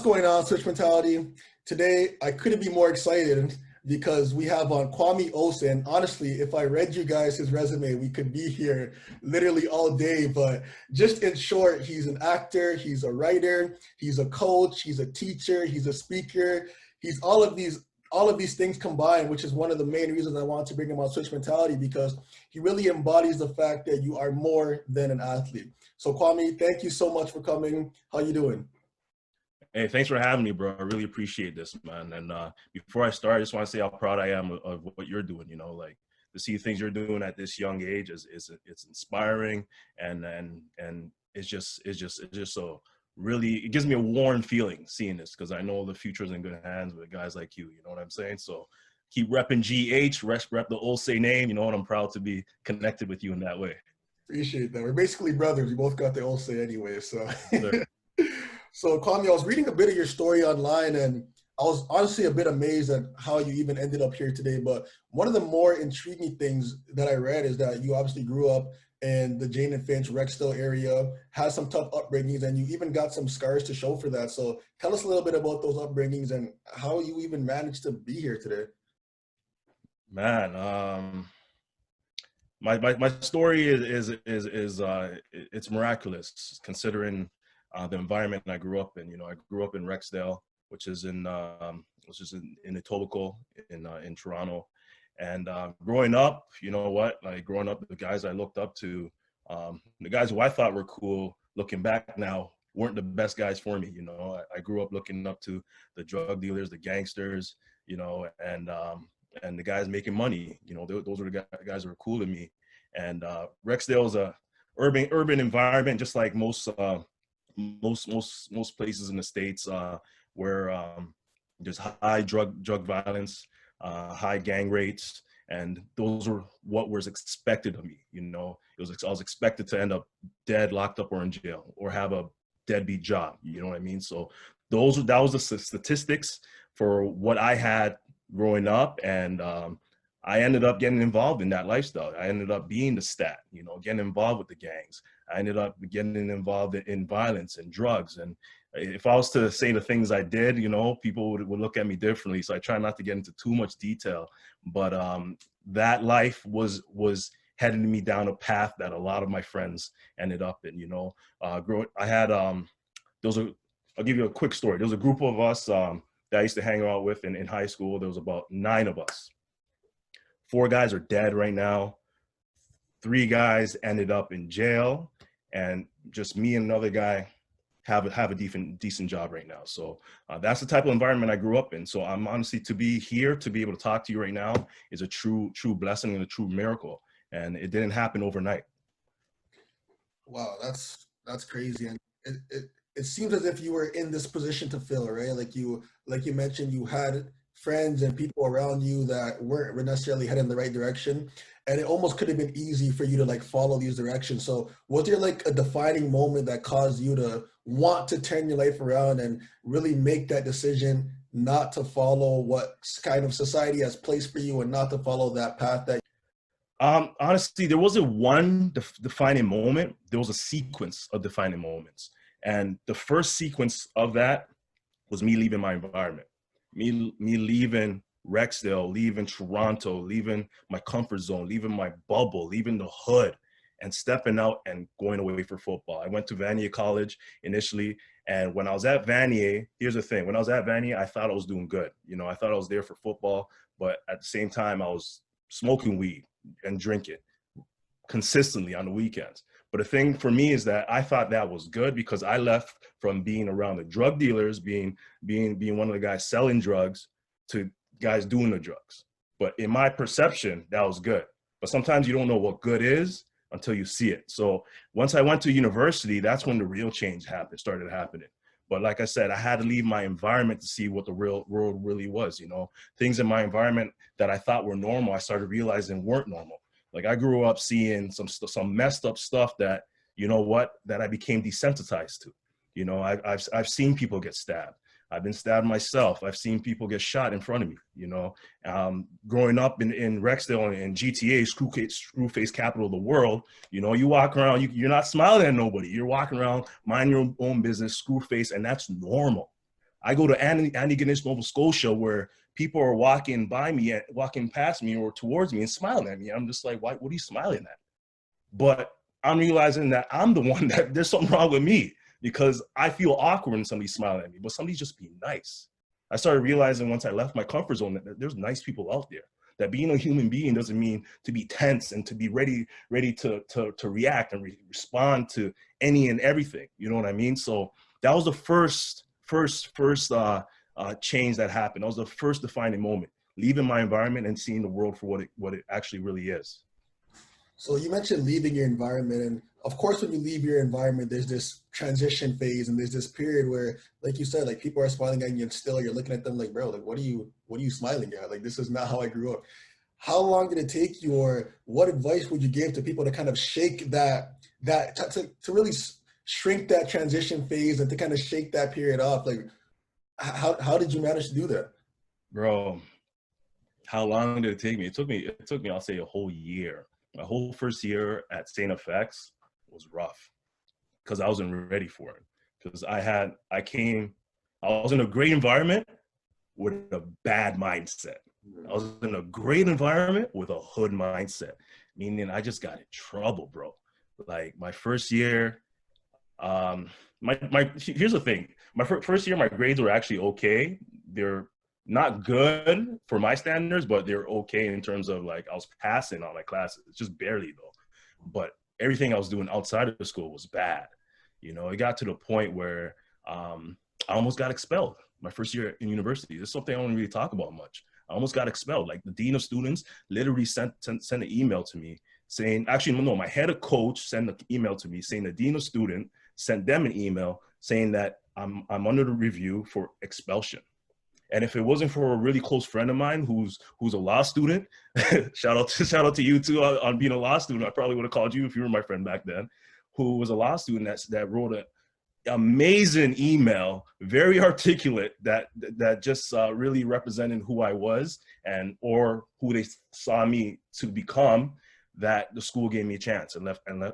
Going on, Switch Mentality? Today, I couldn't be more excited because we have on Kwame Osei. And honestly, if I read you guys his resume, we could be here literally all day. But just in short, he's an actor, he's a writer, he's a coach, he's a teacher, he's a speaker. He's all of these things combined, which is one of the main reasons I wanted to bring him on Switch Mentality, because he really embodies the fact that you are more than an athlete. So Kwame, thank you so much for coming. How you doing? Hey, thanks for having me, bro. I really appreciate this, man. And before I start, I just want to say how proud I am of what you're doing. You know, like to see things you're doing at this young age is it's inspiring, and it's just so really it gives me a warm feeling seeing this, because I know the future is in good hands with guys like you. You know what I'm saying? So keep repping GH, rep the Osei name. You know, and I'm proud to be connected with you in that way. Appreciate that. We're basically brothers. We both got the Olsey anyway. So, Sir. so Kwame, I was reading a bit of your story online, and I was honestly a bit amazed at how you even ended up here today. But one of the more intriguing things that I read is that you obviously grew up in the Jane and Finch, Rexdale area, had some tough upbringings, and you even got some scars to show for that. So tell us a little bit about those upbringings and how you even managed to be here today. Man, my story is it's miraculous considering the environment I grew up in. You know, I grew up in Rexdale, which is in Etobicoke in Toronto. And growing up, you know what? Like growing up, the guys I looked up to, the guys who I thought were cool, looking back now, weren't the best guys for me. You know, I grew up looking up to the drug dealers, the gangsters, you know, and the guys making money. You know, those were the guys who were cool to me. And Rexdale is a urban environment, just like most places in the States, where there's high drug violence, high gang rates, and those were what was expected of me. You know, I was expected to end up dead, locked up, or in jail, or have a deadbeat job. You know what I mean? So that was the statistics for what I had growing up, and I ended up getting involved in that lifestyle. I ended up being the stat, you know, getting involved with the gangs. I ended up getting involved in violence and drugs. And if I was to say the things I did, you know, people would look at me differently. So I try not to get into too much detail. But that life was heading me down a path that a lot of my friends ended up in. You know, I had I'll give you a quick story. There was a group of us that I used to hang out with in high school. There was about 9 of us. 4 guys are dead right now. 3 guys ended up in jail, and just me and another guy have a decent job right now. So that's the type of environment I grew up in. So I'm honestly, to be here, to be able to talk to you right now is a true blessing and a true miracle. And it didn't happen overnight. Wow, that's crazy. And it seems as if you were in this position to fill, right? Like you mentioned, you had friends and people around you that weren't necessarily heading in the right direction, and it almost could have been easy for you to like follow these directions. So was there like a defining moment that caused you to want to turn your life around and really make that decision not to follow what kind of society has placed for you, and not to follow that path that Honestly, there wasn't one defining moment. There was a sequence of defining moments. And the first sequence of that was me leaving my environment, me leaving Rexdale, leaving Toronto, leaving my comfort zone, leaving my bubble, leaving the hood, and stepping out and going away for football. I went to Vanier College initially. And when I was at Vanier, here's the thing. When I was at Vanier, I thought I was doing good. You know, I thought I was there for football, but at the same time, I was smoking weed and drinking consistently on the weekends. But the thing for me is that I thought that was good, because I left from being around the drug dealers, being one of the guys selling drugs, to guys doing the drugs. But in my perception, that was good. But sometimes you don't know what good is until you see it. So once I went to university, that's when the real change started happening. But like I said, I had to leave my environment to see what the real world really was. You know, things in my environment that I thought were normal, I started realizing weren't normal. Like I grew up seeing some messed up stuff that, you know what, that I became desensitized to. You know, I've seen people get stabbed. I've been stabbed myself. I've seen people get shot in front of me. You know, growing up in Rexdale and GTA, screw-face capital of the world. You know, you walk around, you're not smiling at nobody. You're walking around, mind your own business, screw face, and that's normal. I go to Antigonish, Nova Scotia, where people are walking by me, walking past me or towards me and smiling at me. I'm just like, why? What are you smiling at? But I'm realizing that I'm the one that there's something wrong with me because I feel awkward when somebody's smiling at me, but somebody's just being nice. I started realizing once I left my comfort zone that there's nice people out there. That being a human being doesn't mean to be tense and to be ready to react and respond to any and everything. You know what I mean? So that was the first change that happened. That was the first defining moment, leaving my environment and seeing the world for what it actually really is. So you mentioned leaving your environment, and of course, when you leave your environment, there's this transition phase, and there's this period where, like you said, like people are smiling at you, and still you're looking at them like, bro, like what are you smiling at? Like this is not how I grew up. How long did it take you, or what advice would you give to people to kind of shake to really shrink that transition phase and to kind of shake that period off? Like, how did you manage to do that? Bro, how long did it take me? It took me, I'll say, a whole year. My whole first year at St. FX was rough because I wasn't ready for it. Because I was in a great environment with a bad mindset. I was in a great environment with a hood mindset, meaning I just got in trouble, bro. Like my first year, here's the thing. My first year, my grades were actually okay. They're not good for my standards, but they're okay in terms of like I was passing all my classes. It's just barely though. But everything I was doing outside of the school was bad. You know, it got to the point where I almost got expelled my first year in university. This is something I don't really talk about much. I almost got expelled. Like the dean of students literally sent an email to me saying, actually, no, my head of coach sent an email to me saying the dean of student sent them an email saying that I'm under the review for expulsion. And if it wasn't for a really close friend of mine who's a law student, shout out to you too on being a law student. I probably would have called you if you were my friend back then, who was a law student that wrote an amazing email, very articulate, that just really represented who I was and or who they saw me to become. That the school gave me a chance and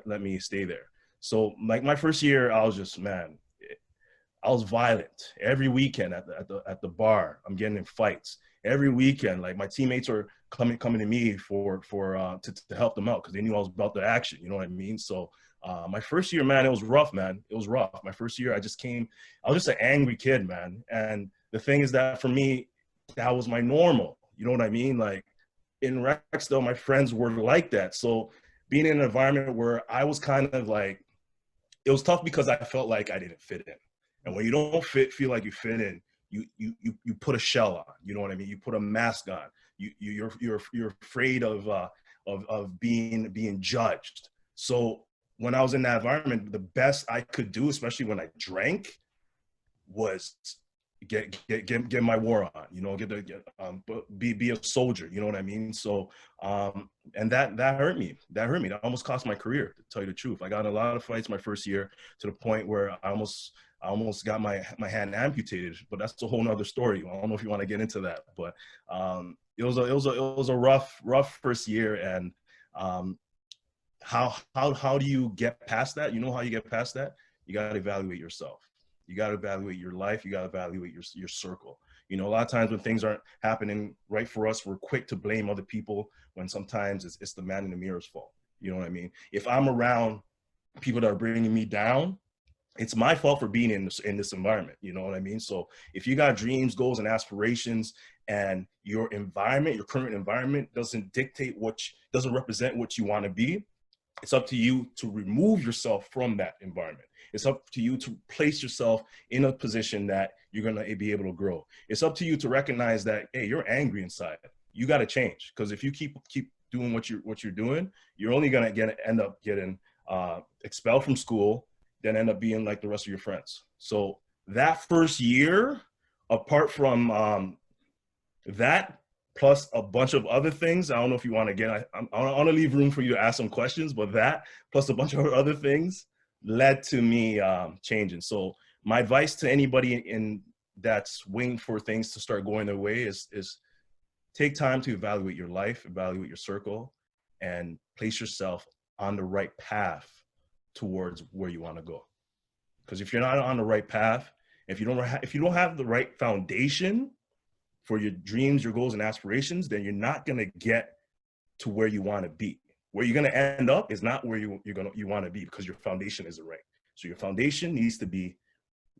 let me stay there. So like my first year, I was just, man, I was violent every weekend at the bar. I'm getting in fights every weekend. Like my teammates are coming to me to help them out because they knew I was about the action. You know what I mean? So my first year, man, it was rough, man. It was rough. My first year, I was just an angry kid, man. And the thing is that for me, that was my normal. You know what I mean? Like in Rexdale, my friends were like that. So being in an environment where I was kind of like, it was tough because I felt like I didn't fit in. And when you don't feel like you fit in, you put a shell on. You know what I mean? You put a mask on. You're afraid of being judged. So when I was in that environment, the best I could do, especially when I drank, was get my war on. You know, be a soldier. You know what I mean? So and that hurt me. That hurt me. That almost cost my career, to tell you the truth. I got in a lot of fights my first year to the point where I almost got my hand amputated, but that's a whole nother story. I don't know if you want to get into that, but it was a rough first year. And how do you get past that? You know how you get past that? You got to evaluate yourself. You got to evaluate your life. You got to evaluate your circle. You know, a lot of times when things aren't happening right for us, we're quick to blame other people when sometimes it's the man in the mirror's fault. You know what I mean? If I'm around people that are bringing me down, it's my fault for being in this environment. You know what I mean? So if you got dreams, goals, and aspirations, and your environment, your current environment doesn't represent what you want to be, it's up to you to remove yourself from that environment. It's up to you to place yourself in a position that you're going to be able to grow. It's up to you to recognize that, hey, you're angry inside. You got to change, because if you keep doing what you're doing, you're only going to end up getting expelled from school, then end up being like the rest of your friends. So that first year, apart from that, plus a bunch of other things, I don't know if you want to get, I want to leave room for you to ask some questions, but that plus a bunch of other things led to me changing. So my advice to anybody that's waiting for things to start going their way is take time to evaluate your life, evaluate your circle, and place yourself on the right path towards where you want to go. Because if you're not on the right path If you don't have the right foundation for your dreams, your goals, and aspirations, then you're not gonna get to where you want to be. Where you're gonna end up is not where you want to be, because your foundation isn't right. So your foundation needs to be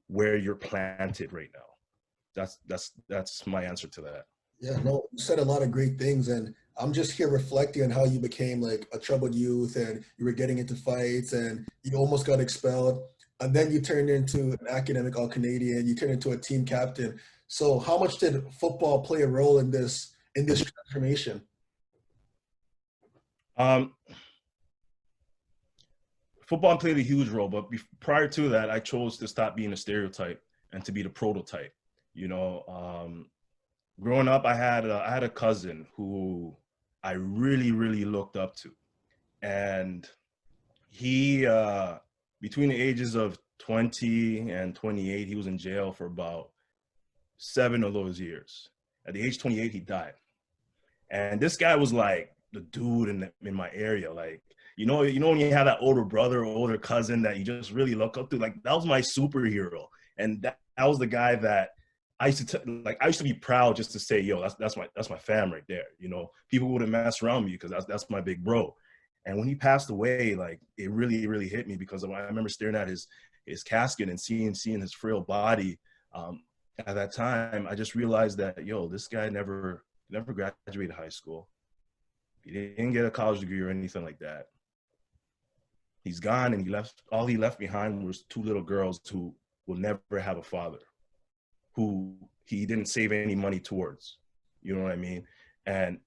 where you're planted right now. That's my answer to that. Yeah, no, you said a lot of great things, and I'm just here reflecting on how you became like a troubled youth, and you were getting into fights, and you almost got expelled, and then you turned into an academic All-Canadian. You turned into a team captain. So, how much did football play a role in this transformation? Um, Football played a huge role, but prior to that, I chose to stop being a stereotype and to be the prototype. You know, growing up, I had a cousin who I really looked up to, and he between the ages of 20 and 28, he was in jail for about 7 of those years. At the age 28, he died, and this guy was like the dude in my area. Like, you know when you have that older brother or older cousin that you just really look up to, like that was my superhero, and that was the guy that I used to be proud just to say, yo, that's my fam right there. You know, people wouldn't mess around me because that's my big bro. And when he passed away, like it really hit me, because I remember staring at his casket and seeing his frail body. At that time, I just realized that, yo, this guy never graduated high school. He didn't get a college degree or anything like that. He's gone, and all he left behind was 2 little girls who will never have a father, who he didn't save any money towards. You know what I mean? And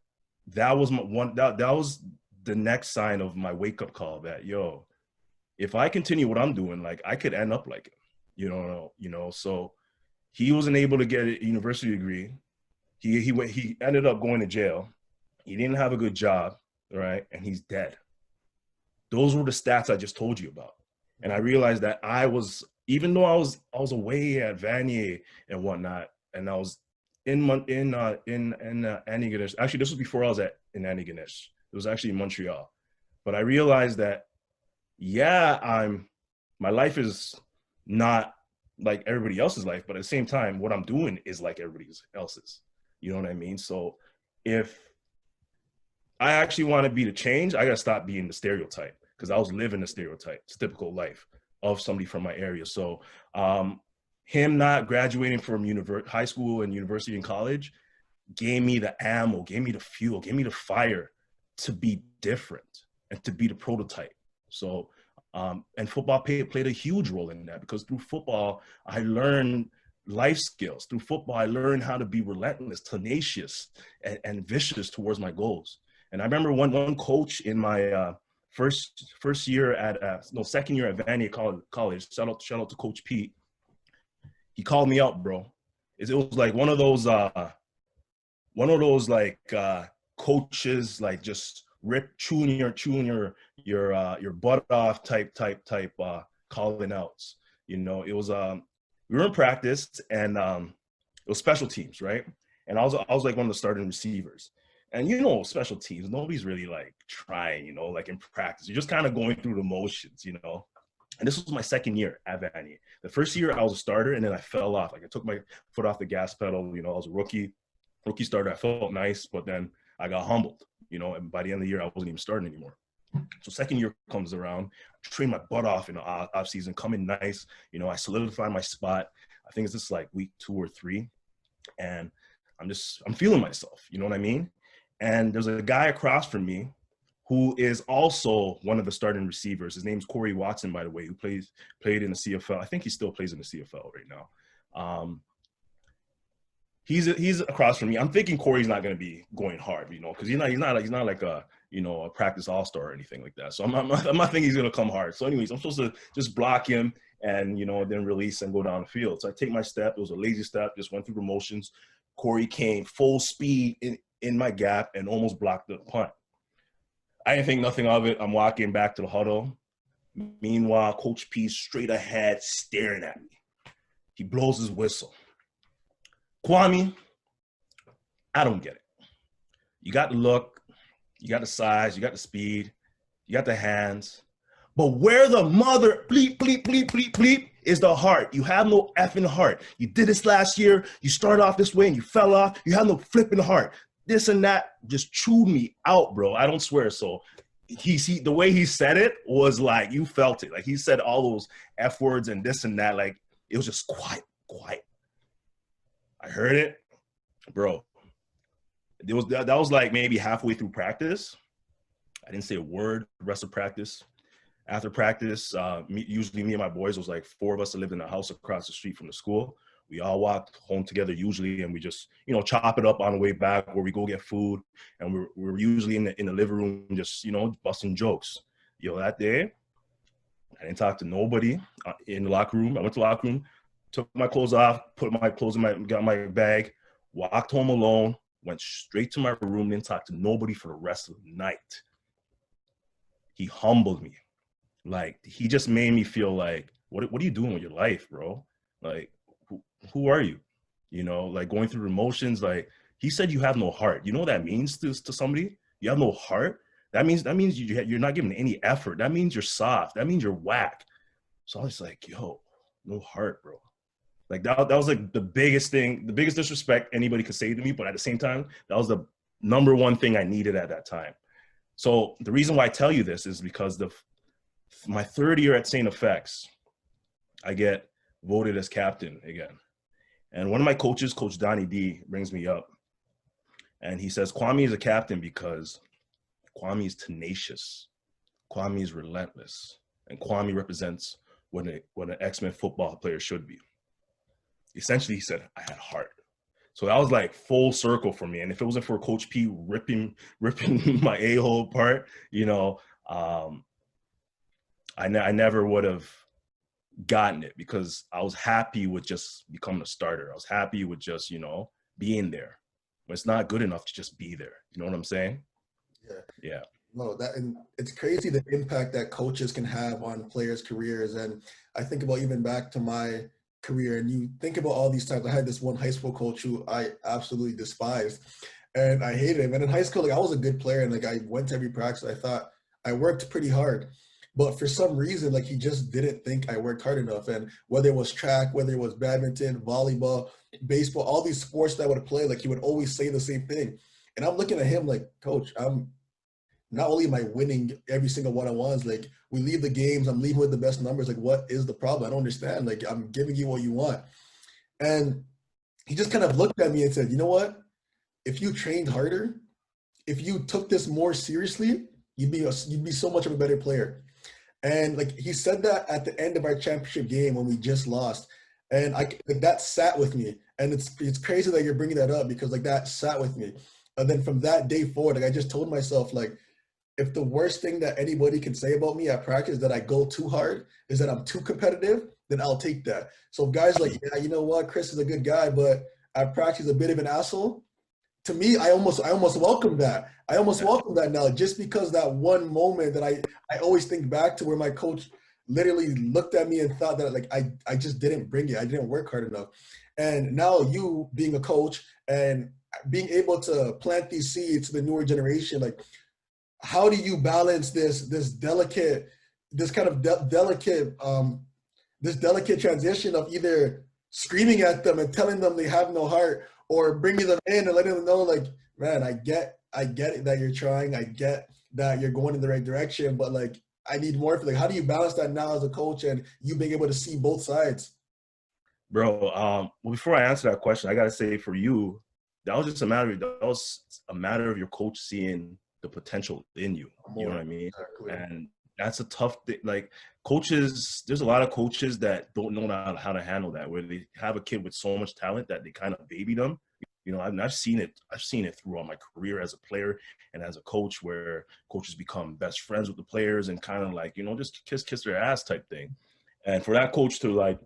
that was that was the next sign of my wake-up call that, yo, if I continue what I'm doing, like I could end up like him. You know. So he wasn't able to get a university degree. He ended up going to jail. He didn't have a good job, right? And he's dead. Those were the stats I just told you about. And I realized that even though I was away at Vanier and whatnot, and I was in Antigonish. Actually, this was before I was in Antigonish. It was actually in Montreal. But I realized that, yeah, my life is not like everybody else's life, but at the same time, what I'm doing is like everybody else's. You know what I mean? So if I actually want to be the change, I got to stop being the stereotype, because I was living the stereotype, it's typical life of somebody from my area. So him not graduating from high school and university and college gave me the ammo, gave me the fuel, gave me the fire to be different and to be the prototype. So, and football played a huge role in that, because through football, I learned life skills. Through football, I learned how to be relentless, tenacious, and vicious towards my goals. And I remember one coach in my first year second year at Vanier College, shout out to Coach Pete. He called me out, bro. It was like one of those like coaches, like just chewing your butt off type calling outs. You know, it was we were in practice, and it was special teams, right? And I was like one of the starting receivers. And you know, special teams, nobody's really like trying, you know, like in practice. You're just kind of going through the motions, you know. And this was my second year at Vanier. The first year I was a starter, and then I fell off. Like I took my foot off the gas pedal. You know, I was a rookie starter. I felt nice, but then I got humbled, you know, and by the end of the year, I wasn't even starting anymore. So second year comes around, I train my butt off in the off season, coming nice. You know, I solidify my spot. I think it's just like week 2 or 3. And I'm feeling myself, you know what I mean? And there's a guy across from me who is also one of the starting receivers. His name's Corey Watson, by the way, who played in the CFL. I think he still plays in the CFL right now. He's across from me. I'm thinking Corey's not going to be going hard, you know, because he's not like a, you know, a practice all-star or anything like that. So I'm not thinking he's going to come hard. So anyways, I'm supposed to just block him and, you know, then release and go down the field. So I take my step. It was a lazy step, just went through the motions. Corey came full speed in my gap and almost blocked the punt. I didn't think nothing of it. I'm walking back to the huddle. Meanwhile, Coach P's straight ahead staring at me. He blows his whistle. Kwame, I don't get it. You got the look, you got the size, you got the speed, you got the hands, but where the mother bleep, bleep, bleep, bleep, bleep is the heart. You have no effing heart. You did this last year. You started off this way and you fell off. You have no flipping heart. This and that just chewed me out, bro. I don't swear. So the way he said it was like, you felt it. Like he said all those F words and this and that. Like it was just quiet. I heard it, bro. That was like maybe halfway through practice. I didn't say a word the rest of practice. After practice, usually me and my boys, was like 4 of us that lived in a house across the street from the school. We all walked home together usually, and we just, chop it up on the way back, where we go get food. And we're usually in the living room just, busting jokes. That day, I didn't talk to nobody in the locker room. I went to the locker room, took my clothes off, put my clothes got my bag, walked home alone, went straight to my room, didn't talk to nobody for the rest of the night. He humbled me. Like, he just made me feel like, what are you doing with your life, bro? Like, who are you? Like going through emotions. Like, he said, you have no heart. You know what that means to somebody? You have no heart. That means you're not giving any effort. That means you're soft. That means you're whack. So I was like, yo, no heart, bro. Like that was like the biggest thing, the biggest disrespect anybody could say to me. But at the same time, that was the number one thing I needed at that time. So the reason why I tell you this is because my third year at St. FX, I get voted as captain again. And one of my coaches, Coach Donnie D, brings me up. And he says, Kwame is a captain because Kwame is tenacious. Kwame is relentless. And Kwame represents what an X-Men football player should be. Essentially, he said, I had heart. So that was like full circle for me. And if it wasn't for Coach P ripping my a-hole apart, I never would have gotten it, because I was happy with just becoming a starter. I was happy with just, being there. But it's not good enough to just be there. You know what I'm saying? Yeah. No, and it's crazy the impact that coaches can have on players' careers. And I think about even back to my career, and you think about all these times. I had this one high school coach who I absolutely despised, and I hated him. And in high school, like, I was a good player, and like I went to every practice. I thought I worked pretty hard, but for some reason, like, he just didn't think I worked hard enough. And whether it was track, whether it was badminton, volleyball, baseball, all these sports that I would play, like, he would always say the same thing. And I'm looking at him like, Coach, not only am I winning every single one-on-ones, like, we leave the games, I'm leaving with the best numbers. Like, what is the problem? I don't understand. Like, I'm giving you what you want. And he just kind of looked at me and said, you know what? If you trained harder, if you took this more seriously, you'd be so much of a better player. And like, he said that at the end of our championship game when we just lost. And that sat with me. And it's crazy that you're bringing that up, because like, that sat with me. And then from that day forward, like, I just told myself, like, if the worst thing that anybody can say about me at practice is that I go too hard, is that I'm too competitive, then I'll take that. So if guys like, yeah, you know what, Chris is a good guy, but at practice a bit of an asshole, to me, I almost welcome that. I almost welcome that now, just because that one moment that I always think back to, where my coach literally looked at me and thought that, like, I just didn't bring it. I didn't work hard enough. And now, you being a coach and being able to plant these seeds to the newer generation, like, how do you balance this delicate transition of either screaming at them and telling them they have no heart, or bringing them in and letting them know, like, man, I get it that you're trying, I get that you're going in the right direction, but like, I need more. Like, how do you balance that now as a coach, and you being able to see both sides? Bro, well, before I answer that question, I gotta say, for you, that was a matter of your coach seeing the potential in you. You know what I mean? Exactly. And that's a tough thing. Like, coaches, there's a lot of coaches that don't know how to handle that, where they have a kid with so much talent that they kind of baby them. I've seen it throughout my career as a player and as a coach, where coaches become best friends with the players and kind of like, just kiss their ass type thing. And for that coach to like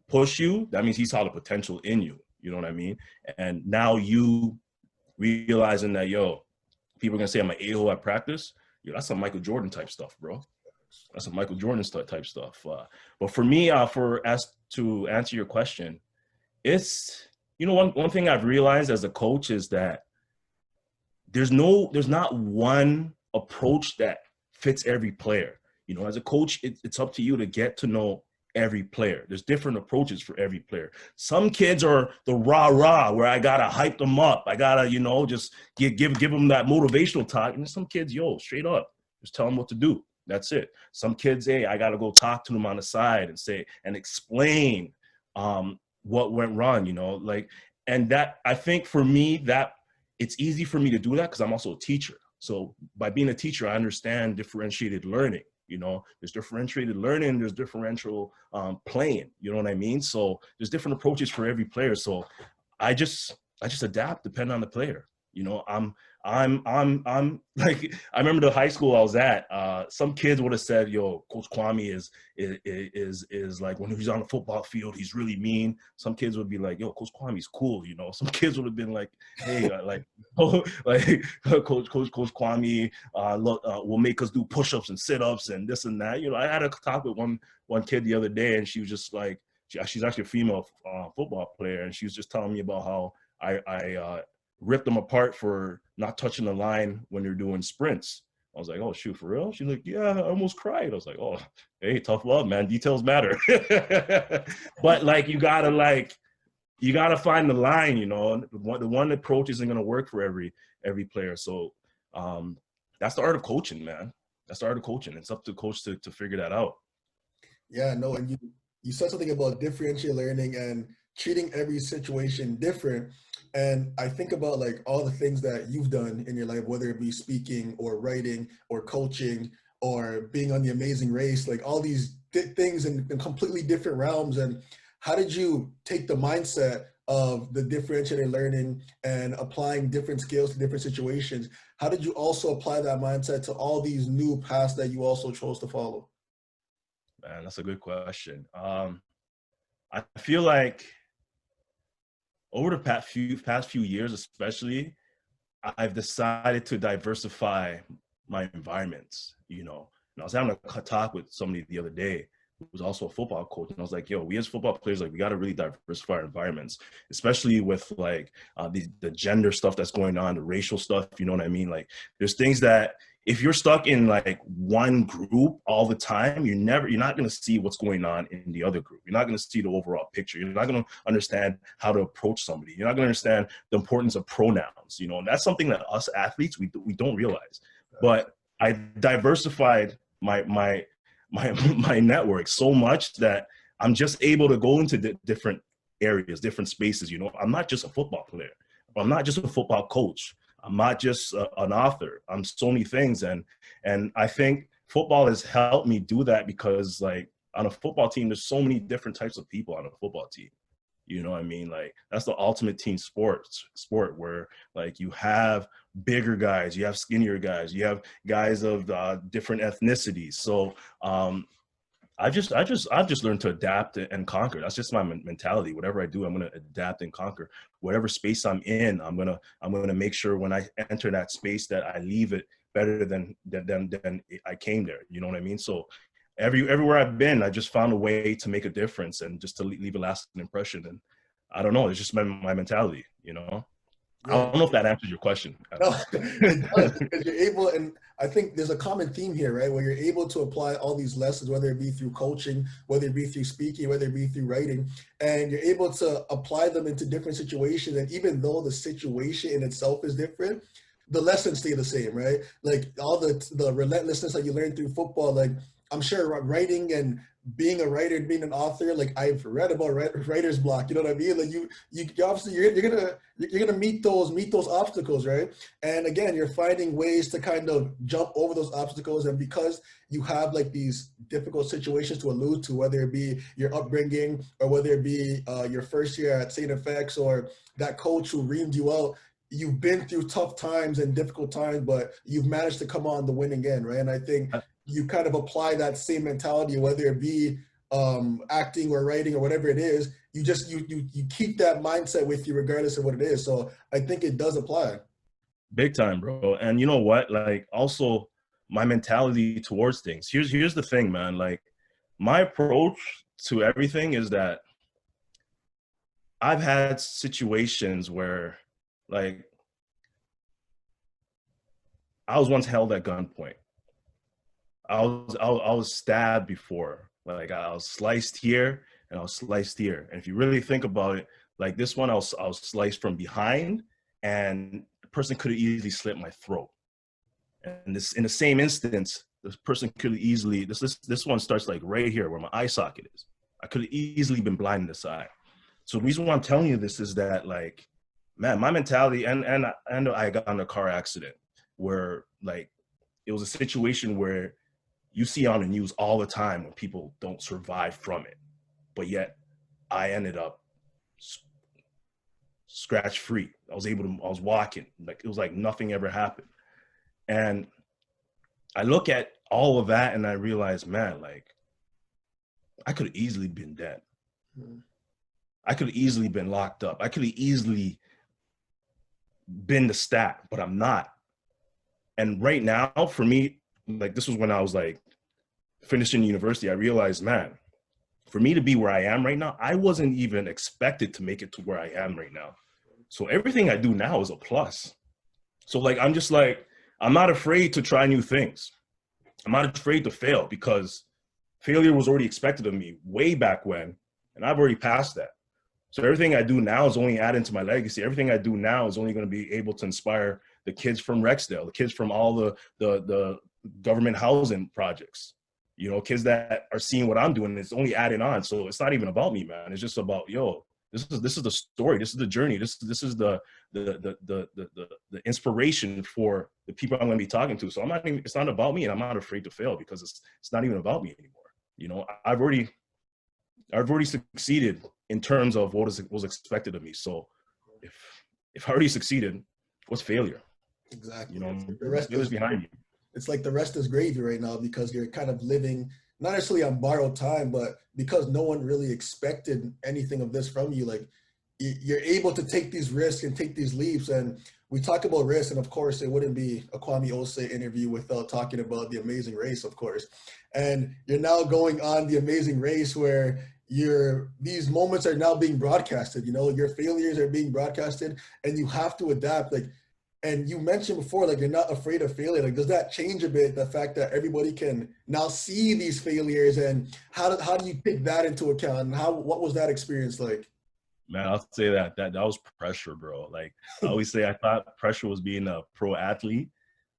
push you, that means he saw the potential in you. You know what I mean? And now you realizing that, yo, people are gonna say I'm an a-hole at practice. Yo, that's some Michael Jordan type stuff, bro. That's some Michael Jordan type stuff. But for me, to answer your question, it's, one thing I've realized as a coach is that there's not one approach that fits every player. As a coach, it's up to you to get to know every player. There's different approaches for every player. Some kids are the rah-rah, where I gotta hype them up. I gotta, you know, just give them that motivational talk. And some kids, yo, straight up, just tell them what to do. That's it. Some kids, hey, I gotta go talk to them on the side and say and explain what went wrong, you know, like, and that, I think for me, that it's easy for me to do that because I'm also a teacher. So by being a teacher, I understand differentiated learning. You know, there's differentiated learning, there's differential playing, you know what I mean? So there's different approaches for every player. So I just adapt depending on the player. You know, I'm like, I remember the high school I was at, some kids would have said, yo, Coach Kwame is like, when he's on the football field, he's really mean. Some kids would be like, yo, Coach Kwame's cool, you know. Some kids would have been like, hey, like, oh, like Coach Kwame will make us do push-ups and sit-ups and this and that. You know, I had a talk with one kid the other day, and she was just like, she's actually a female football player, and she was just telling me about how I ripped them apart for not touching the line when they're doing sprints. I was like, oh, shoot, for real? She's like, yeah, I almost cried. I was like, oh, hey, tough love, man. Details matter. But like, you gotta find the line, you know. The one approach isn't gonna work for every player. So that's the art of coaching, man. That's the art of coaching. It's up to the coach to figure that out. Yeah, no, and you said something about differential learning and treating every situation different. And I think about like all the things that you've done in your life, whether it be speaking or writing or coaching or being on The Amazing Race, like all these things in completely different realms. And how did you take the mindset of the differentiated learning and applying different skills to different situations? How did you also apply that mindset to all these new paths that you also chose to follow? Man, that's a good question. I feel like over the past few years, especially, I've decided to diversify my environments. You know, and I was having a talk with somebody the other day who was also a football coach, and I was like, "Yo, we as football players, like, we got to really diversify our environments, especially with like the gender stuff that's going on, the racial stuff. You know what I mean? Like, there's things that if you're stuck in like one group all the time, you're not going to see what's going on in the other group. You're not going to see the overall picture. You're not going to understand how to approach somebody. You're not going to understand the importance of pronouns, you know, and that's something that us athletes, we don't realize. But I diversified my network so much that I'm just able to go into different areas, different spaces. You know, I'm not just a football player. I'm not just a football coach. I'm not just an author. I'm so many things, and I think football has helped me do that because, like, on a football team, there's so many different types of people on a football team. You know what I mean? Like, that's the ultimate team sport where like you have bigger guys, you have skinnier guys, you have guys of different ethnicities. So I've just learned to adapt and conquer. That's just my mentality. Whatever I do, I'm gonna adapt and conquer. Whatever space I'm in, I'm gonna make sure when I enter that space that I leave it better than I came there. You know what I mean? So everywhere I've been, I just found a way to make a difference and just to leave a lasting impression. And I don't know, it's just my mentality. You know, I Yeah. don't know if that answers your question. No, it does, because you're able, and I think there's a common theme here, right? Where you're able to apply all these lessons, whether it be through coaching, whether it be through speaking, whether it be through writing, and you're able to apply them into different situations. And even though the situation in itself is different, the lessons stay the same, right? Like all the relentlessness that you learn through football, like I'm sure writing and being a writer and being an author, like I've read about writer's block, you know what I mean? Like you obviously you're gonna meet those obstacles, right? And again, you're finding ways to kind of jump over those obstacles. And because you have like these difficult situations to allude to, whether it be your upbringing or whether it be your first year at St. FX or that coach who reamed you out, you've been through tough times and difficult times, but you've managed to come on the winning end, right? And I think you kind of apply that same mentality, whether it be acting or writing or whatever it is. You just you keep that mindset with you regardless of what it is. So I think it does apply. Big time, bro. And you know what? Like, also my mentality towards things. Here's the thing, man. Like, my approach to everything is that I've had situations where, like, I was once held at gunpoint. I was stabbed before. Like I was sliced here and I was sliced here. And if you really think about it, like this one, I was sliced from behind, and the person could have easily slit my throat. And this, in the same instance, this person could have easily, this one starts like right here where my eye socket is. I could have easily been blind in this eye. So the reason why I'm telling you this is that, like, man, my mentality, and I got in a car accident where, like, it was a situation where you see on the news all the time when people don't survive from it, but yet I ended up scratch free. I was walking, like it was like nothing ever happened. And I look at all of that and I realize, man, like I could have easily been dead. I could have easily been locked up. I could have easily been the stat, but I'm not. And right now, for me, like this was when I was like finishing university, I realized, man, for me to be where I am right now, I wasn't even expected to make it to where I am right now. So everything I do now is a plus. So like, I'm just like, I'm not afraid to try new things. I'm not afraid to fail because failure was already expected of me way back when, and I've already passed that. So everything I do now is only adding to my legacy. Everything I do now is only going to be able to inspire the kids from Rexdale, the kids from all the government housing projects, you know, kids that are seeing what I'm doing. It's only adding on. So it's not even about me, man. It's just about, yo, this is the story. This is the journey. This is the inspiration for the people I'm going to be talking to. So I'm not even, it's not about me, and I'm not afraid to fail because it's not even about me anymore. You know, I've already succeeded in terms of what was expected of me. So if I already succeeded, what's failure? Exactly. You know, the rest is behind you. It's like the rest is gravy right now because you're kind of living not necessarily on borrowed time, but because no one really expected anything of this from you, like you're able to take these risks and take these leaps. And we talk about risks, and of course it wouldn't be a Kwame Osei interview without talking about The Amazing Race, of course. And you're now going on The Amazing Race where these moments are now being broadcasted, you know, your failures are being broadcasted and you have to adapt. Like, and you mentioned before, like, you're not afraid of failure. Like, does that change a bit, the fact that everybody can now see these failures, and how do you take that into account, and what was that experience like? Man, I'll say that was pressure, bro. Like I always say, I thought pressure was being a pro athlete.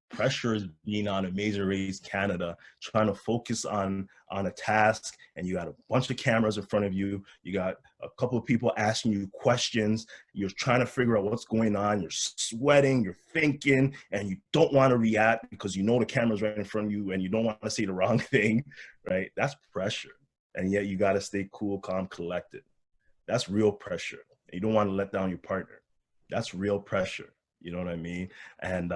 Pressure is being on Amazing Race Canada, trying to focus on a task, and you got a bunch of cameras in front of you. You got a couple of people asking you questions. You're trying to figure out what's going on. You're sweating, you're thinking, and you don't want to react because you know the camera's right in front of you and you don't want to say the wrong thing, right? That's pressure. And yet you got to stay cool, calm, collected. That's real pressure. You don't want to let down your partner. That's real pressure. You know what I mean? And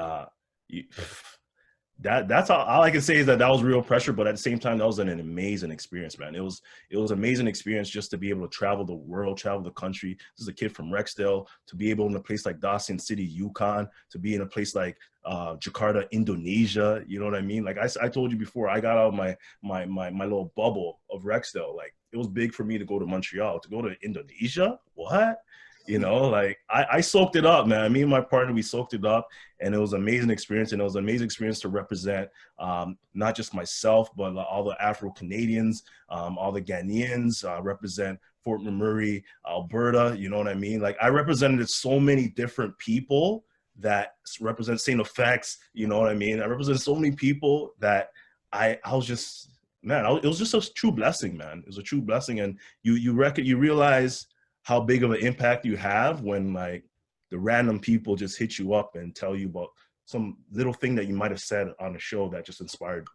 that's all I can say is that was real pressure, but at the same time, that was an amazing experience, man. It was an amazing experience just to be able to travel the world, travel the country. This is a kid from Rexdale, to be able in a place like Dawson City, Yukon, to be in a place like Jakarta, Indonesia. You know what I mean? Like I told you before, I got out of my little bubble of Rexdale. Like it was big for me to go to Montreal, to go to Indonesia. What? You know, like I soaked it up, man. Me and my partner, we soaked it up, and it was an amazing experience. And it was an amazing experience to represent not just myself, but all the Afro-Canadians, all the Ghanaians, represent Fort McMurray, Alberta. You know what I mean? Like I represented so many different people that represent St. Effects. You know what I mean? I represent so many people that I was just, man, it was just a true blessing, man. It was a true blessing. And you realize how big of an impact you have when like the random people just hit you up and tell you about some little thing that you might have said on a show that just inspired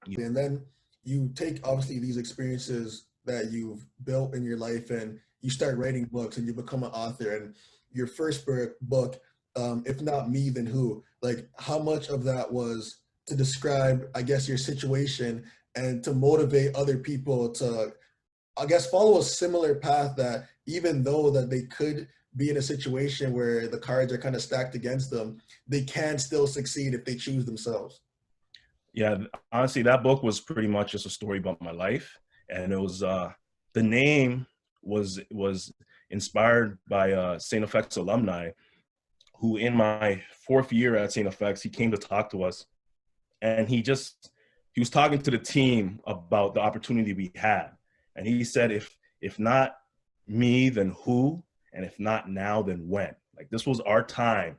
you. And then you take obviously these experiences that you've built in your life and you start writing books and you become an author. And your first book, If Not Me, Then Who? Like, how much of that was to describe, I guess, your situation and to motivate other people to, I guess, follow a similar path, that even though that they could be in a situation where the cards are kind of stacked against them, they can still succeed if they choose themselves? Yeah, honestly, that book was pretty much just a story about my life. And it was, the name was inspired by St. Effects alumni, who in my 4th year at St. Effects, he came to talk to us. And he just he was talking to the team about the opportunity we had. And he said, if not me, then who? And if not now, then when? Like, this was our time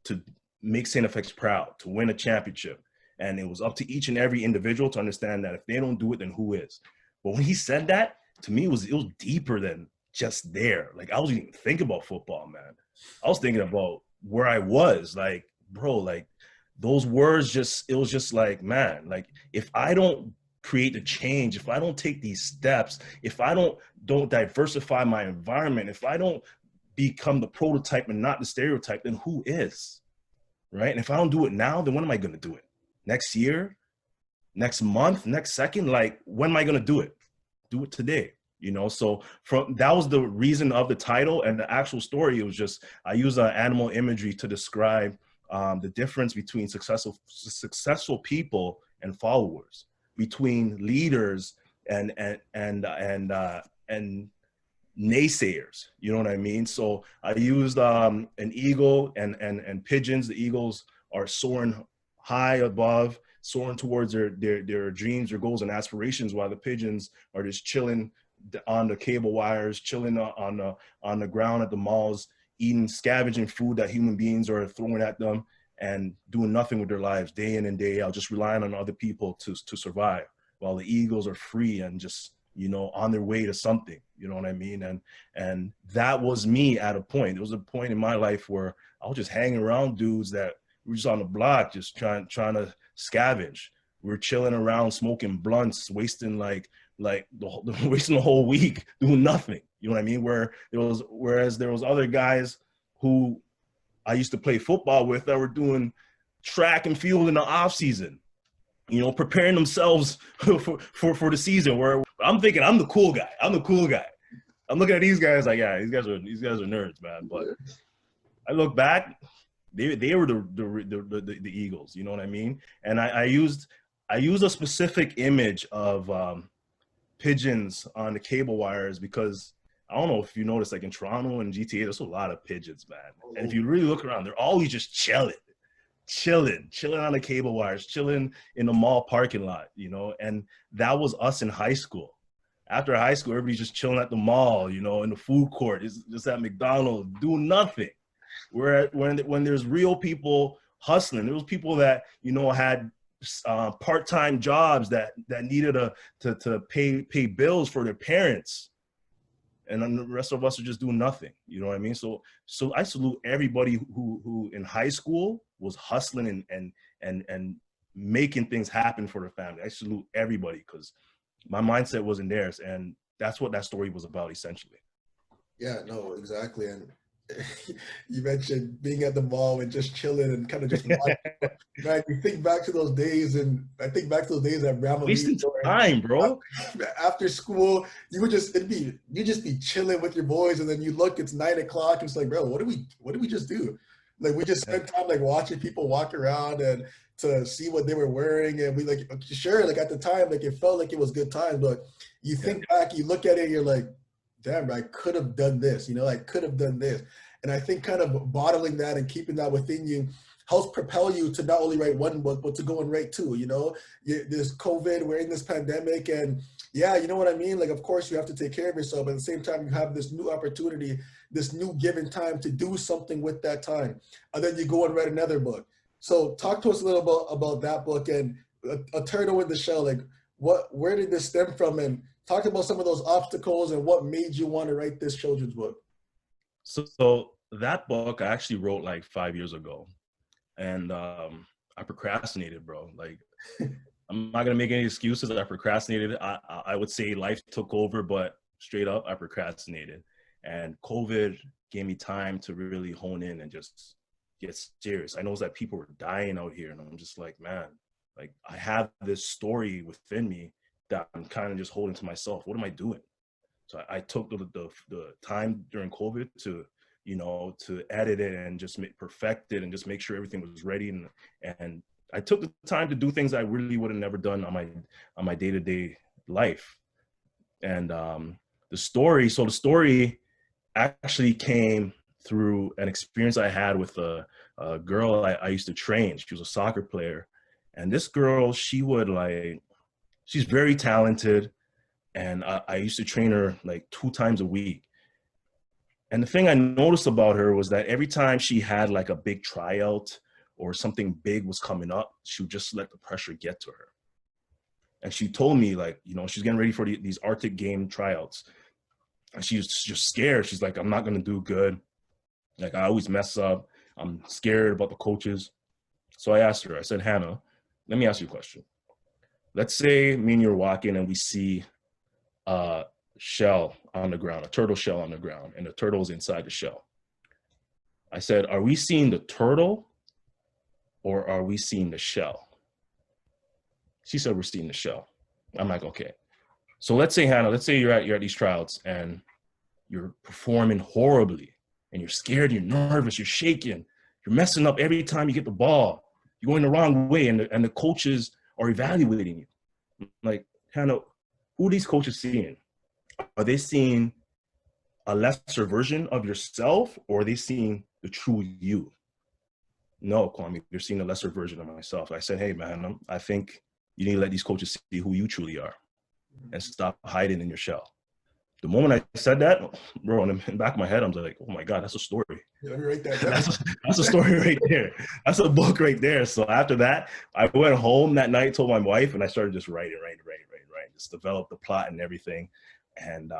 to make St. FX proud, to win a championship. And it was up to each and every individual to understand that if they don't do it, then who is? But when he said that, to me, it was deeper than just there. Like, I wasn't even thinking about football, man. I was thinking about where I was. Like, bro, like, those words it was just like, man, like, if I don't create the change, if I don't take these steps, if I don't diversify my environment, if I don't become the prototype and not the stereotype, then who is? Right? And if I don't do it now, then when am I going to do it? Next year? Next month? Next second? Like, when am I going to do it? Do it today. You know, so that was the reason of the title, and the actual story. It was just, I use animal imagery to describe the difference between successful people and followers, between leaders and naysayers. You know what I mean? So I used an eagle and pigeons. The eagles are soaring high above, soaring towards their dreams, their goals, and aspirations, while the pigeons are just chilling on the cable wires, chilling on the ground at the malls, eating, scavenging food that human beings are throwing at them, and doing nothing with their lives day in and day out, just relying on other people to survive, while the eagles are free and just, you know, on their way to something. You know what I mean? And that was me at a point. There was a point in my life where I was just hanging around dudes that were just on the block, just trying to scavenge. We were chilling around, smoking blunts, wasting wasting the whole week doing nothing. You know what I mean? Whereas there was other guys who I used to play football with that were doing track and field in the off season, you know, preparing themselves for the season. Where I'm thinking, I'm the cool guy. I'm looking at these guys like, yeah, these guys are nerds, man. But I look back, they were the Eagles. You know what I mean? And I used a specific image of pigeons on the cable wires, because I don't know if you noticed, like in Toronto and GTA, there's a lot of pigeons, man. And if you really look around, they're always just chilling on the cable wires, chilling in the mall parking lot, you know. And that was us in high school. After high school, everybody's just chilling at the mall, you know, in the food court, just at McDonald's, doing nothing. Where when there's real people hustling, there was people that, you know, had part-time jobs that needed to pay bills for their parents, and then the rest of us are just doing nothing. You know what I mean? So I salute everybody who in high school was hustling and making things happen for their family. I salute everybody, because my mindset wasn't theirs, and that's what that story was about, essentially. Yeah, no, exactly. And you mentioned being at the mall and just chilling and kind of just watching. Right, you think back to those days, and I think back to those days at Bramley. Wasting time, bro. After school, you just be chilling with your boys, and then you look, it's 9 o'clock, and it's like, bro, what did we just do? Like, we just spent time like watching people walk around and to see what they were wearing, and we like, sure, like at the time, like it felt like it was good times, but you think back, you look at it, and you're like, damn, I could have done this, you know, I could have done this. And I think kind of bottling that and keeping that within you helps propel you to not only write one book, but to go and write two. You know, there's COVID, we're in this pandemic, and yeah, you know what I mean? Like, of course, you have to take care of yourself, but at the same time, you have this new opportunity, this new given time to do something with that time. And then you go and write another book. So talk to us a little bit about that book and a turtle in the shell. Like, where did this stem from? And talk about some of those obstacles and what made you want to write this children's book. So that book I actually wrote like 5 years ago, and I procrastinated, bro. Like, I'm not gonna make any excuses. I procrastinated. I would say life took over, but straight up, I procrastinated. And COVID gave me time to really hone in and just get serious. I know that people were dying out here, and I'm just like, man, like, I have this story within me that I'm kind of just holding to myself. What am I doing? So I took the time during COVID to, you know, to edit it and just perfect it and just make sure everything was ready. And I took the time to do things I really would have never done on my day-to-day life. And the story actually came through an experience I had with a girl I used to train. She was a soccer player, And this girl, she's very talented. And I used to train her like 2 times a week. And the thing I noticed about her was that every time she had like a big tryout or something big was coming up, she would just let the pressure get to her. And she told me, like, she's getting ready for these Arctic game tryouts. And she was just scared. She's like, I'm not going to do good. Like, I always mess up. I'm scared about the coaches. So I asked her, I said, Hannah, let me ask you a question. Let's say me and you're walking and we see a shell on the ground, a turtle shell on the ground, and the turtle's inside the shell. I said, are we seeing the turtle or are we seeing the shell? She said, we're seeing the shell. I'm like, okay. So let's say, Hannah, let's say you're at these tryouts and you're performing horribly and you're scared, you're nervous, you're shaking, you're messing up every time you get the ball, you're going the wrong way, and the coaches are evaluating you. Like, Hannah, who are these coaches seeing? Are they seeing a lesser version of yourself, or are they seeing the true you? No, Kwame, they're seeing a lesser version of myself. I said, hey, man, I think you need to let these coaches see who you truly are and stop hiding in your shell. The moment I said that, bro, in the back of my head, I'm like, oh my God, that's a story. Let me write that down. That's a story right there. That's a book right there. So after that, I went home that night, told my wife, and I started just writing, just develop the plot and everything. And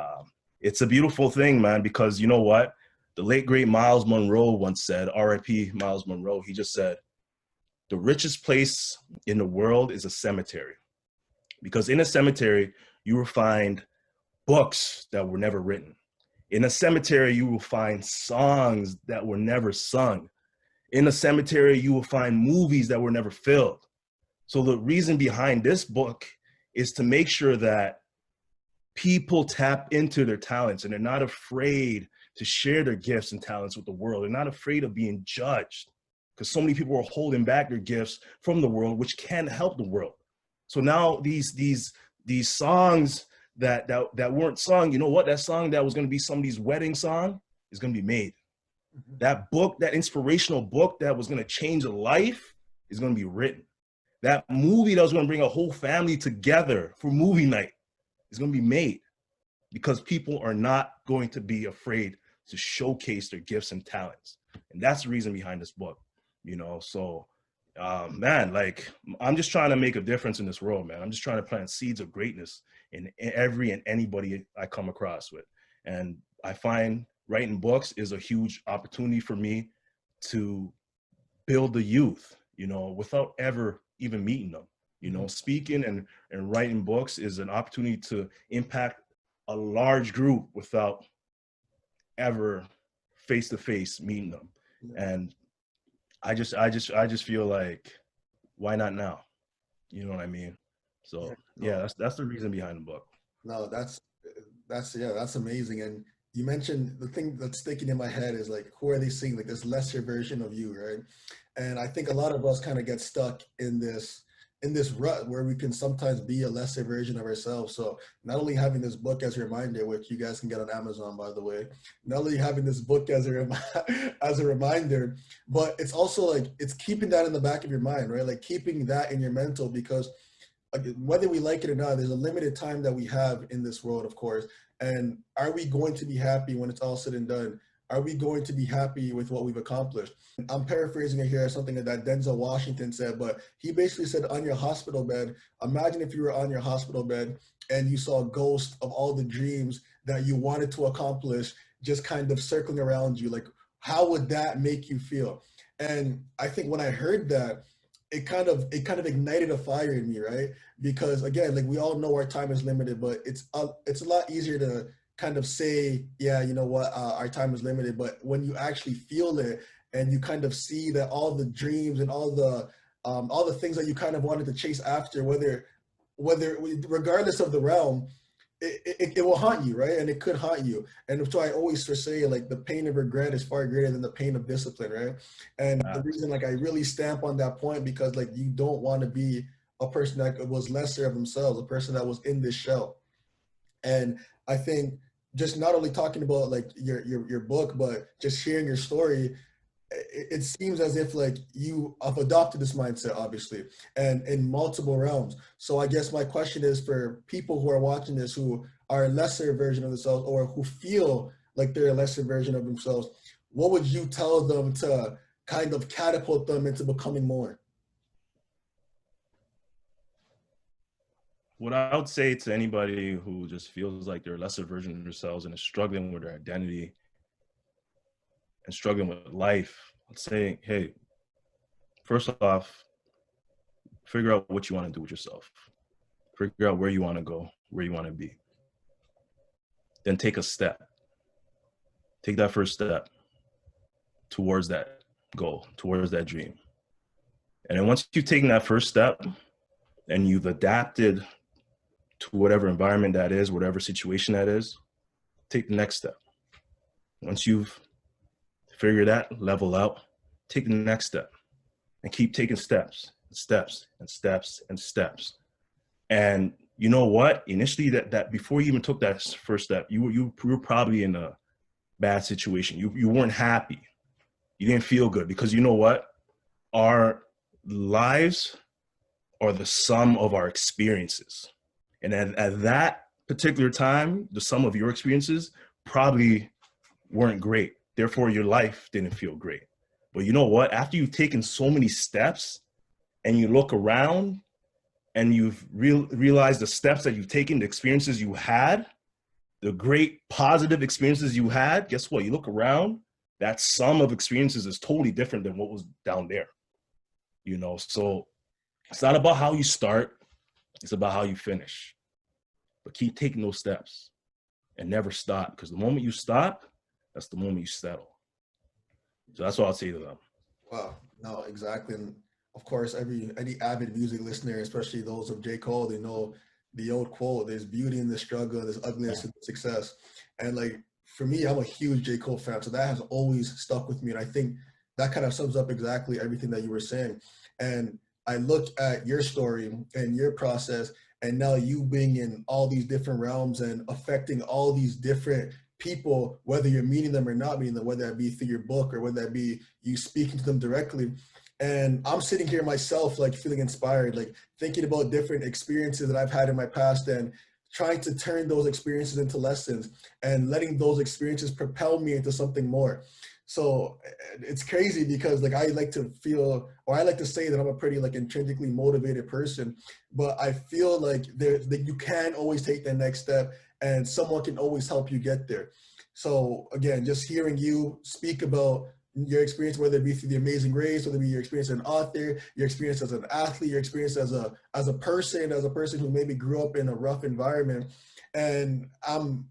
it's a beautiful thing, man, because you know what? The late, great Miles Monroe once said, R.I.P. Miles Monroe, he just said, the richest place in the world is a cemetery. Because in a cemetery, you will find books that were never written. In a cemetery, you will find songs that were never sung. In a cemetery, you will find movies that were never filmed. So the reason behind this book is to make sure that people tap into their talents and they're not afraid to share their gifts and talents with the world. They're not afraid of being judged because so many people are holding back their gifts from the world, which can help the world. So now these songs that weren't sung, you know what? That song that was going to be somebody's wedding song is going to be made. Mm-hmm. That book, that inspirational book that was going to change a life is going to be written. That movie that was going to bring a whole family together for movie night is going to be made because people are not going to be afraid to showcase their gifts and talents. And that's the reason behind this book, So, man, like, I'm just trying to make a difference in this world, man. I'm just trying to plant seeds of greatness in every and anybody I come across with. And I find writing books is a huge opportunity for me to build the youth, without ever even meeting them. Speaking and writing books is an opportunity to impact a large group without ever face-to-face meeting them. Yeah. And I just feel like, why not now? You know what I mean? So yeah, that's the reason behind the book. No, that's amazing. And you mentioned the thing that's sticking in my head is like, who are they seeing? Like this lesser version of you, right? And I think a lot of us kind of get stuck in this rut where we can sometimes be a lesser version of ourselves. So not only having this book as a reminder, which you guys can get on Amazon, by the way, not only having this book as a reminder, but it's also like, it's keeping that in the back of your mind, right? Like keeping that in your mental, because whether we like it or not, there's a limited time that we have in this world, of course. And are we going to be happy when it's all said and done? Are we going to be happy with what we've accomplished? I'm paraphrasing it here, something that Denzel Washington said, but he basically said, on your hospital bed, imagine if you were on your hospital bed and you saw a ghost of all the dreams that you wanted to accomplish just kind of circling around you. Like, how would that make you feel? And I think when I heard that, it kind of ignited a fire in me, right? Because again, like we all know our time is limited, but it's a lot easier to kind of say, yeah, you know what, our time is limited. But when you actually feel it and you kind of see that all the dreams and all the things that you kind of wanted to chase after, whether regardless of the realm, it will haunt you, right? And it could haunt you. And so I always say, like, the pain of regret is far greater than the pain of discipline, right? And the reason, like, I really stamp on that point, because like you don't want to be a person that was lesser of themselves, a person that was in this shell. And I think just not only talking about like your book, but just sharing your story, it seems as if like you have adopted this mindset, obviously, and in multiple realms. So I guess my question is for people who are watching this, who are a lesser version of themselves or who feel like they're a lesser version of themselves, what would you tell them to kind of catapult them into becoming more? What I would say to anybody who just feels like they're a lesser version of themselves and is struggling with their identity and struggling with life, I'd say, hey, first off, figure out what you want to do with yourself. Figure out where you want to go, where you want to be. Then take a step. Take that first step towards that goal, towards that dream. And then once you've taken that first step and you've adapted to whatever environment that is, whatever situation that is, take the next step. Once you've figured that level out, take the next step and keep taking steps, steps, and steps, and steps. And you know what? Initially, that before you even took that first step, you were probably in a bad situation. You weren't happy. You didn't feel good because you know what? Our lives are the sum of our experiences. And at that particular time, the sum of your experiences probably weren't great. Therefore, your life didn't feel great. But you know what? After you've taken so many steps and you look around and you've realized the steps that you've taken, the experiences you had, the great positive experiences you had, guess what? You look around, that sum of experiences is totally different than what was down there. You know, so it's not about how you start, it's about how you finish. But keep taking those steps and never stop, because the moment you stop, that's the moment you settle. So that's what I'll say to them. Wow, no, exactly. And of course, any avid music listener, especially those of J. Cole, they know the old quote: "There's beauty in the struggle, there's ugliness in the success." And like for me, I'm a huge J. Cole fan, so that has always stuck with me. And I think that kind of sums up exactly everything that you were saying. And I look at your story and your process, and now you being in all these different realms and affecting all these different people, whether you're meeting them or not meeting them, whether that be through your book or whether that be you speaking to them directly. And I'm sitting here myself, like feeling inspired, like thinking about different experiences that I've had in my past and trying to turn those experiences into lessons and letting those experiences propel me into something more. So it's crazy because like I like to feel, or I like to say that I'm a pretty like intrinsically motivated person, but I feel like that you can always take the next step and someone can always help you get there. So again, just hearing you speak about your experience, whether it be through the Amazing Race, whether it be your experience as an author, your experience as an athlete, your experience as a person who maybe grew up in a rough environment, and I'm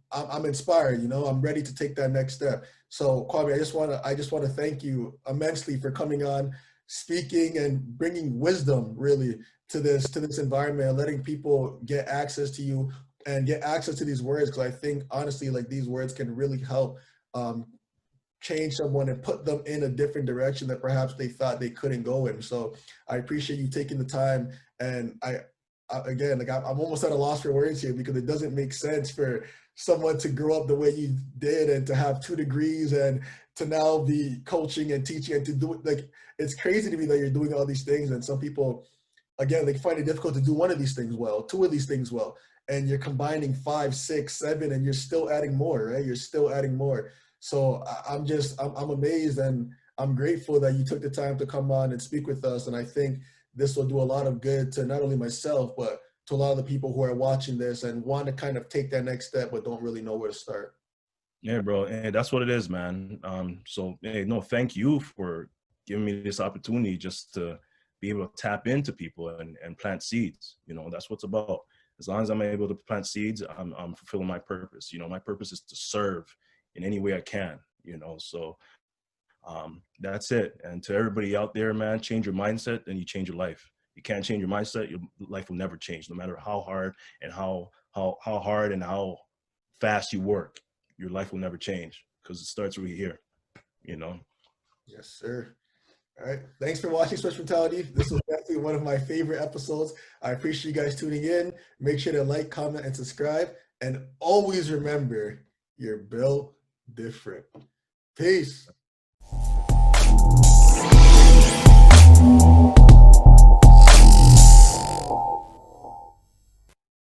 inspired. You know, I'm ready to take that next step. So Kwame, I just wanna thank you immensely for coming on, speaking and bringing wisdom really to this environment, and letting people get access to you and get access to these words, because I think honestly, like these words can really help um, change someone and put them in a different direction that perhaps they thought they couldn't go in. So I appreciate you taking the time. And again, like I'm almost at a loss for words here because it doesn't make sense for someone to grow up the way you did and to have 2 degrees and to now be coaching and teaching and to do it. Like, it's crazy to me that you're doing all these things. And some people, again, they find it difficult to do one of these things well, 2 of these things well, and you're combining 5, 6, 7, and you're still adding more, right? You're still adding more. So I'm amazed, and I'm grateful that you took the time to come on and speak with us. And I think this will do a lot of good to not only myself, but to a lot of the people who are watching this and want to kind of take that next step, but don't really know where to start. Yeah, bro. And that's what it is, man. So hey, no, thank you for giving me this opportunity just to be able to tap into people and plant seeds. You know, that's what's about. As long as I'm able to plant seeds, I'm fulfilling my purpose. You know, my purpose is to serve in any way I can, you know, so that's it. And to everybody out there, man, change your mindset and you change your life. You can't change your mindset, your life will never change, no matter how hard and how hard and how fast you work. Your life will never change because it starts right here, you know. Yes, sir. All right. Thanks for watching Switch Mentality. This was definitely one of my favorite episodes. I appreciate you guys tuning in. Make sure to like, comment, and subscribe. And always remember, you're built different. Peace.